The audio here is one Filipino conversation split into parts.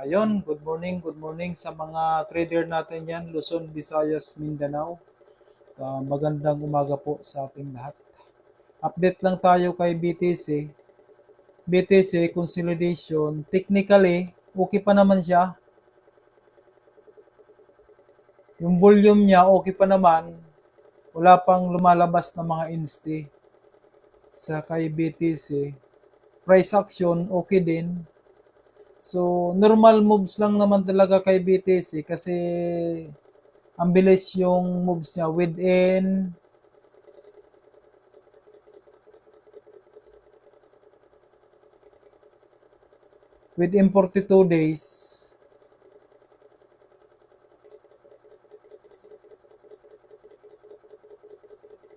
Ayun, good morning sa mga trader natin yan, Luzon, Visayas, Mindanao. Magandang umaga po sa ating lahat. Update lang tayo kay BTC. BTC consolidation, technically, okay pa naman siya. Yung volume niya, okay pa naman. Wala pang lumalabas na mga insti sa kay BTC. Price action, okay din. So, normal moves lang naman talaga kay BTC kasi ang bilis yung moves niya within 42 days.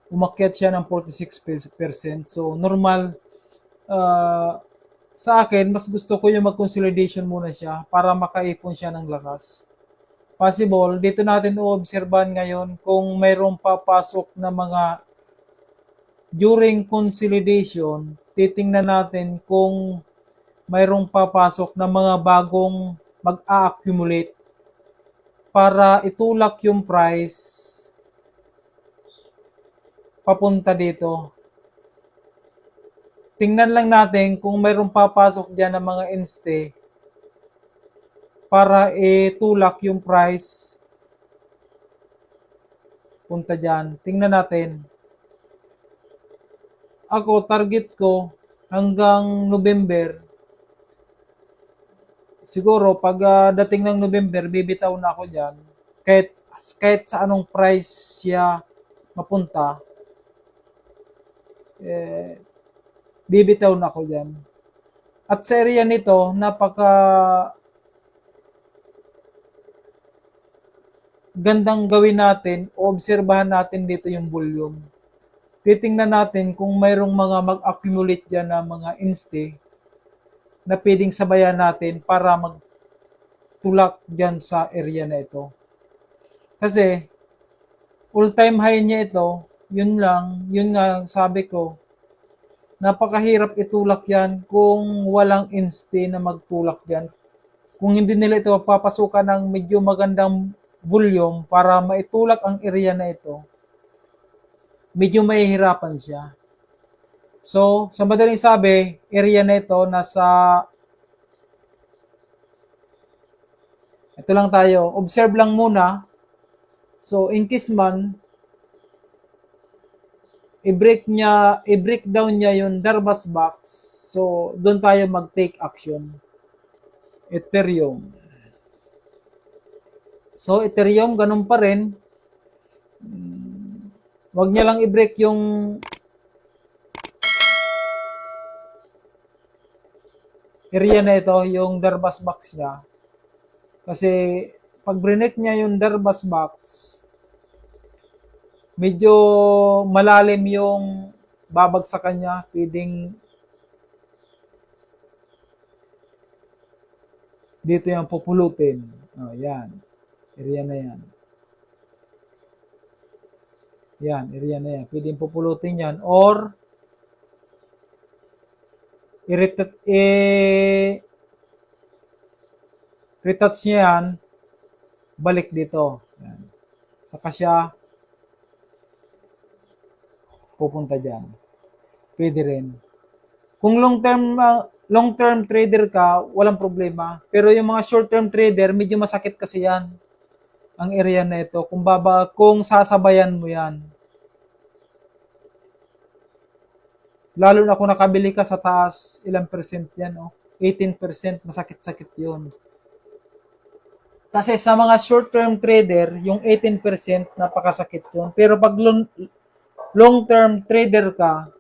Umakyat siya ng 46%. So, normal. Sa akin, mas gusto ko yung mag-consolidation muna siya para makaipon siya ng lakas. Possible, dito natin uobserbahan ngayon kung mayroong papasok na mga during consolidation, titingnan natin kung mayroong papasok na mga bagong mag-a-accumulate para itulak yung price papunta dito. Tingnan lang natin kung mayroong papasok dyan ng mga inste para itulak yung price punta dyan. Tingnan natin. Ako, target ko hanggang November. Siguro, pag dating ng November, bibitaw na ako dyan. Kahit sa anong price siya mapunta, bibitaw na ako dyan. At sa area nito, napaka gandang gawin natin, obserbahan natin dito yung volume. Titingnan natin kung mayroong mga mag-accumulate dyan na mga inste na pwedeng sabayan natin para magtulak dyan sa area na ito. Kasi, all-time high niya ito, yun nga sabi ko, napakahirap itulak yan kung walang inste na magtulak dyan. Kung hindi nila ito papasukan ng medyo magandang volume para maitulak ang area na ito, medyo mahihirapan siya. So, sa madaling sabi, area na ito ito lang tayo, observe lang muna. So, in case man, i-break down niya yung Darbas box. So, doon tayo mag-take action. Ethereum. So, Ethereum, ganun pa rin. Wag niya lang i-break yung area na ito, yung Darbas box niya. Kasi, pag brinek niya yung Darbas box, medyo malalim yung babagsakan niya. Pwedeng dito yung pupulutin. Oh, yan. Area na yan. Yan, area na yan. Pwedeng pupulutin yan. Or, retouch niya yan, balik dito. Yan. Saka siya pupunta dyan. Pwede rin. Kung long term trader ka, walang problema. Pero yung mga short term trader, medyo masakit kasi yan. Ang area na ito. Kung sasabayan mo yan. Lalo na kung nakabili ka sa taas, ilang percent yan, oh? 18%, masakit-sakit yun. Kasi sa mga short-term trader, yung 18% napakasakit yun. Pero pag long-term trader ka,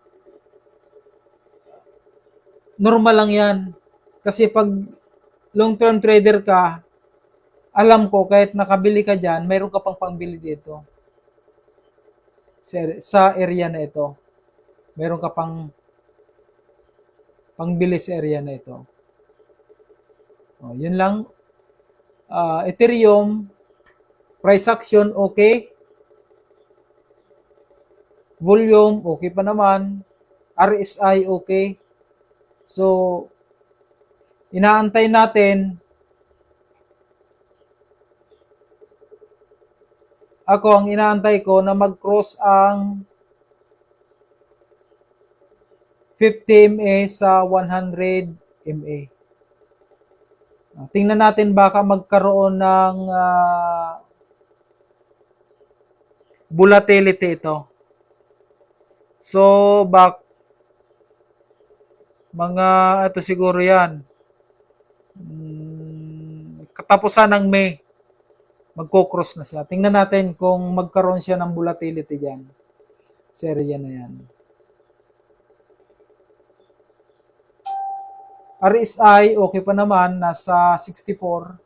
normal lang yan. Kasi pag long-term trader ka, alam ko kahit nakabili ka dyan, mayroon ka pang pangbili dito. Sa area na ito. Mayroon ka pang pangbili sa area na ito. Yun lang. Ethereum, price action, okay. Volume, okay pa naman. RSI, okay. So, inaantay natin Ako, ang inaantay ko na mag-cross ang 50 MA sa 100 MA. Tingnan natin baka magkaroon ng volatility ito. So, mga ito siguro yan. Katapusan ng May, magko-cross na siya. Tingnan natin kung magkaroon siya ng volatility dyan. Serya na yan. RSI, okay pa naman. Nasa 64.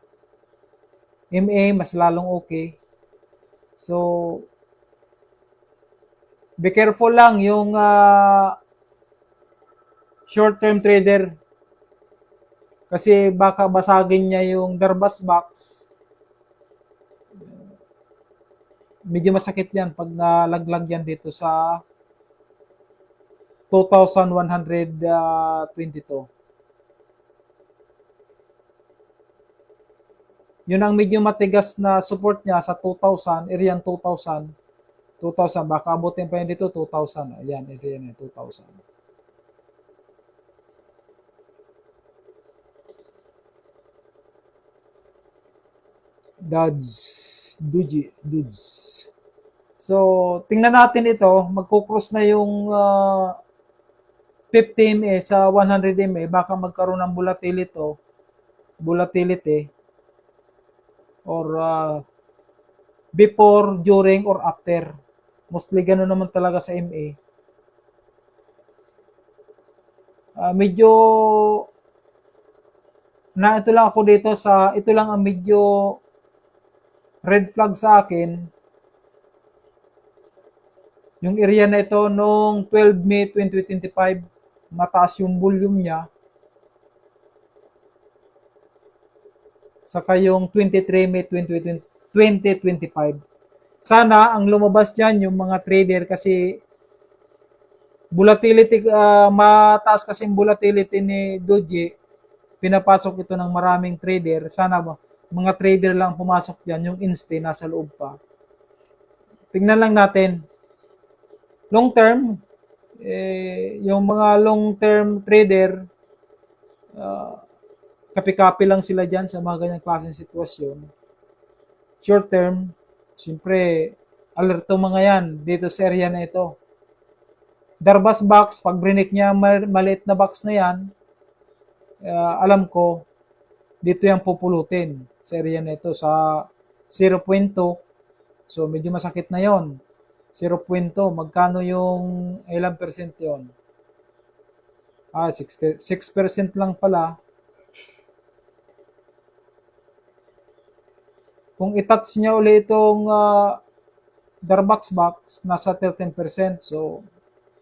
MA, mas lalong okay. So, be careful lang yung short-term trader. Kasi baka basagin niya yung Darbas box. Medyo masakit yan pag nalaglag yan dito sa 2,122. Yun ang medyo matigas na support niya sa 2,000, area 2,000. 2,000, baka abutin pa yun dito, 2,000. Ayan, area na 2,000. Duds. So, tingnan natin ito. Magkukross na yung 50 MA sa 100 MA. Baka magkaroon ng volatility or before, during, or after. Mostly gano'n naman talaga sa MA. Medyo na ito lang ako dito ito lang ang medyo red flag sa akin. Yung area na ito noong 12 May 2025, mataas yung volume niya. Saka yung 23 May 2025. Sana ang lumabas dyan yung mga trader kasi volatility, mataas kasing volatility ni Doji. Pinapasok ito ng maraming trader. Sana mga trader lang pumasok dyan, yung inste nasa loob pa. Tingnan lang natin. Long term, yung mga long term trader, kapi-kapi lang sila dyan sa mga ganyang klaseng sitwasyon. Short term, siyempre, alerto mga yan dito sa area na ito. Darbas box, pag brinik niya, maliit na box na yan, alam ko, dito yung pupulutin sa area na ito sa 0.2. So, medyo masakit na yon. 0.2, magkano yung ilang percent yon? 6% lang pala. Kung i-touch niya ulit itong Darbox box, nasa 13%. So,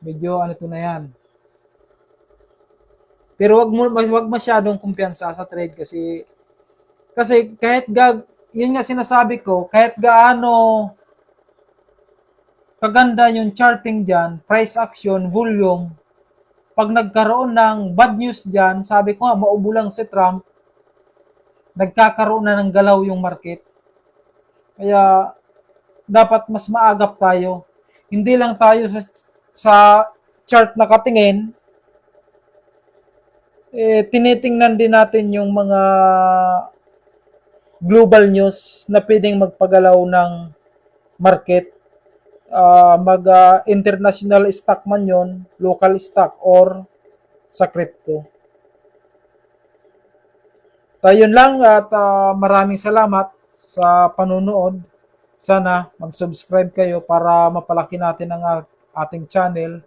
medyo ano ito na yan. Pero wag masyadong kumpiyansa sa trade kasi kahit yun nga sinasabi ko, kahit gaano kaganda yung charting dyan, price action, volume, pag nagkaroon ng bad news dyan, sabi ko nga, maubo lang si Trump, nagkakaroon na ng galaw yung market. Kaya, dapat mas maagap tayo. Hindi lang tayo sa chart nakatingin, tinitingnan din natin yung mga global news na pwedeng magpagalaw ng market. International stock man yon, local stock, or sa crypto. Tayo lang at maraming salamat sa panunood. Sana mag-subscribe kayo para mapalaki natin ang ating channel.